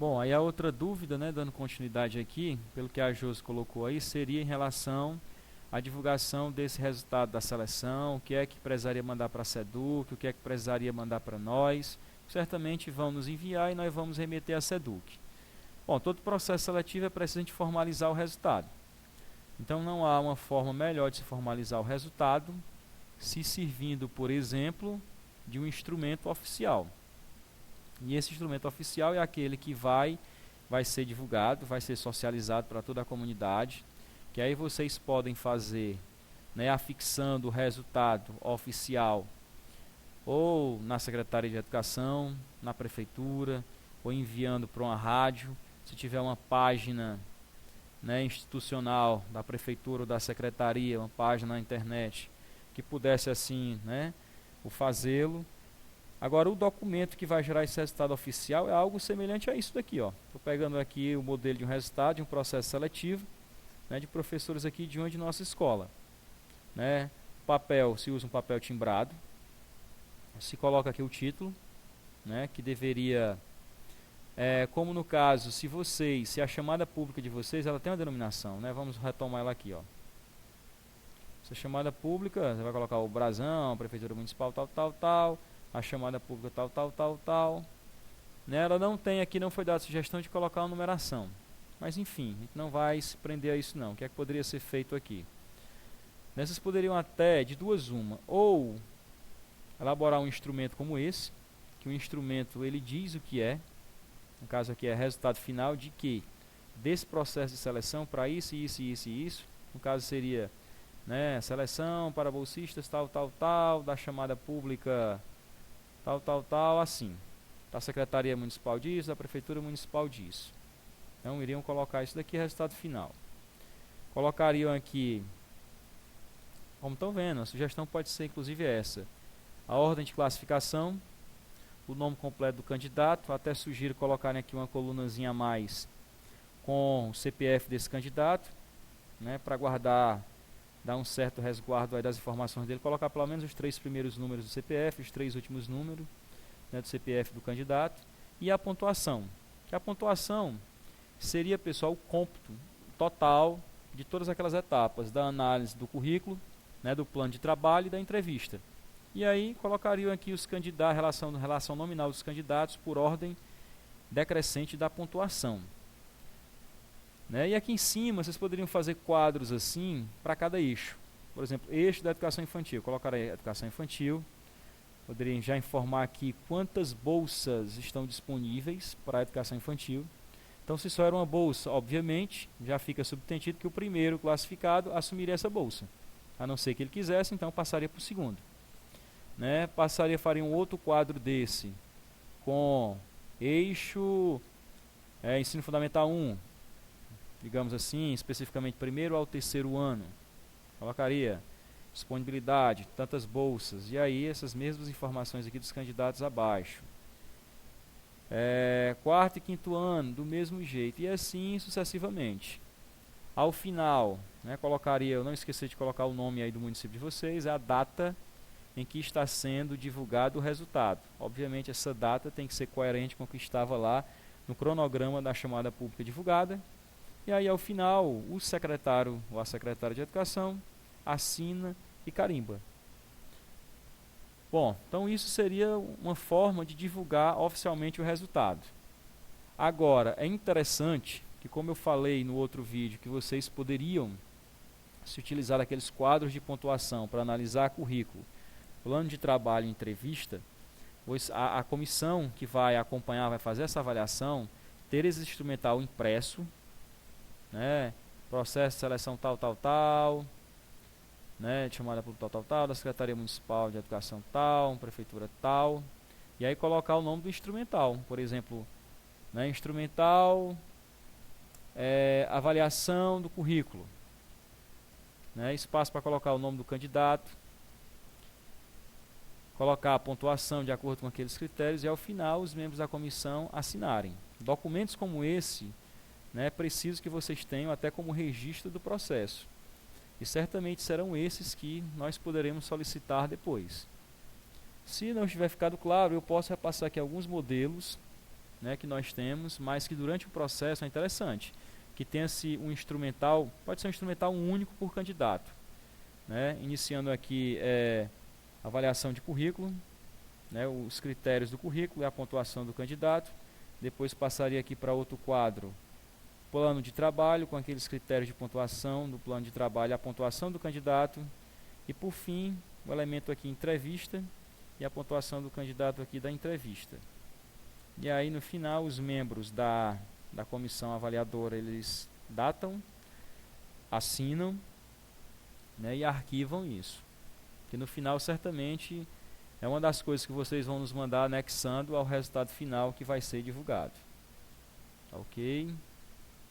Bom, aí a outra dúvida, né, dando continuidade aqui, pelo que a Josi colocou aí, seria em relação à divulgação desse resultado da seleção, o que é que precisaria mandar para a SEDUC, o que é que precisaria mandar para nós. Certamente vão nos enviar e nós vamos remeter à SEDUC. Bom, todo processo seletivo é preciso a gente formalizar o resultado. Então não há uma forma melhor de se formalizar o resultado se servindo, por exemplo, de um instrumento oficial. E esse instrumento oficial é aquele que vai ser divulgado, vai ser socializado para toda a comunidade, que aí vocês podem fazer, né, afixando o resultado oficial ou na Secretaria de Educação, na Prefeitura, ou enviando para uma rádio. Se tiver uma página, né, institucional da Prefeitura ou da Secretaria, uma página na internet, que pudesse assim, né, o fazê-lo. Agora, o documento que vai gerar esse resultado oficial é algo semelhante a isso daqui, ó. Estou pegando aqui o modelo de um resultado, de um processo seletivo, né, de professores aqui de uma de nossa escola. Né? Papel, se usa um papel timbrado, se coloca aqui o título, né, que deveria, como no caso, se a chamada pública de vocês, ela tem uma denominação, né? Vamos retomar ela aqui, ó. Essa chamada pública, você vai colocar o brasão, Prefeitura Municipal, tal, tal, tal, a chamada pública, tal, tal, tal, tal. Né? Ela não tem aqui, não foi dada sugestão de colocar uma numeração. Mas enfim, a gente não vai se prender a isso não. O que é que poderia ser feito aqui? Nessas poderiam até, de duas uma, ou elaborar um instrumento como esse, que o instrumento ele diz o que é, no caso aqui é resultado final de que desse processo de seleção para isso, isso, isso e isso, no caso seria, né, seleção para bolsistas tal, tal, tal, da chamada pública tal, tal, tal, assim, da Secretaria Municipal disso, da Prefeitura Municipal disso. Então iriam colocar isso daqui, resultado final. Colocariam aqui, como estão vendo, a sugestão pode ser inclusive essa: a ordem de classificação, o nome completo do candidato, até sugiro colocarem aqui uma colunazinha a mais com o CPF desse candidato, né, para guardar, dar um certo resguardo aí das informações dele, colocar pelo menos os 3 primeiros números do CPF, os 3 últimos números, né, do CPF do candidato, e a pontuação, que a pontuação seria, pessoal, o cômputo total de todas aquelas etapas da análise do currículo, né, do plano de trabalho e da entrevista. E aí colocariam aqui os candidatos, relação nominal dos candidatos por ordem decrescente da pontuação. Né? E aqui em cima vocês poderiam fazer quadros assim para cada eixo. Por exemplo, eixo da educação infantil. Colocar aí educação infantil. Poderiam já informar aqui quantas bolsas estão disponíveis para a educação infantil. Então, se só era uma bolsa, obviamente, já fica subentendido que o primeiro classificado assumiria essa bolsa. A não ser que ele quisesse, então passaria para o segundo. Né? Faria um outro quadro desse, com eixo ensino fundamental 1, digamos assim, especificamente primeiro ao terceiro ano. Colocaria disponibilidade, tantas bolsas, e aí essas mesmas informações aqui dos candidatos abaixo. Quarto e quinto ano, do mesmo jeito, e assim sucessivamente. Ao final, né, colocaria, eu não esqueci de colocar o nome aí do município de vocês, a data em que está sendo divulgado o resultado. Obviamente essa data tem que ser coerente com o que estava lá no cronograma da chamada pública divulgada. E aí ao final o secretário ou a secretária de educação assina e carimba. Bom, então isso seria uma forma de divulgar oficialmente o resultado. Agora, é interessante que, como eu falei no outro vídeo, que vocês poderiam se utilizar aqueles quadros de pontuação para analisar currículo, plano de trabalho e entrevista, a comissão que vai acompanhar, vai fazer essa avaliação, ter esse instrumental impresso, né, processo de seleção tal, tal, tal, né, chamada por tal, tal, tal, da Secretaria Municipal de Educação tal, Prefeitura tal, e aí colocar o nome do instrumental, por exemplo, né, instrumental, avaliação do currículo, né, espaço para colocar o nome do candidato, colocar a pontuação de acordo com aqueles critérios e ao final os membros da comissão assinarem. Documentos como esse, né, é preciso que vocês tenham até como registro do processo. E certamente serão esses que nós poderemos solicitar depois. Se não tiver ficado claro, eu posso repassar aqui alguns modelos, né, que nós temos, mas que durante o processo é interessante que tenha-se um instrumental, pode ser um instrumental único por candidato, né, iniciando aqui avaliação de currículo, né, os critérios do currículo e a pontuação do candidato. Depois passaria aqui para outro quadro, plano de trabalho, com aqueles critérios de pontuação do plano de trabalho, a pontuação do candidato. E por fim, o elemento aqui entrevista e a pontuação do candidato aqui da entrevista. E aí no final os membros da comissão avaliadora, eles datam, assinam, né, e arquivam isso. Que no final certamente é uma das coisas que vocês vão nos mandar anexando ao resultado final que vai ser divulgado. Ok?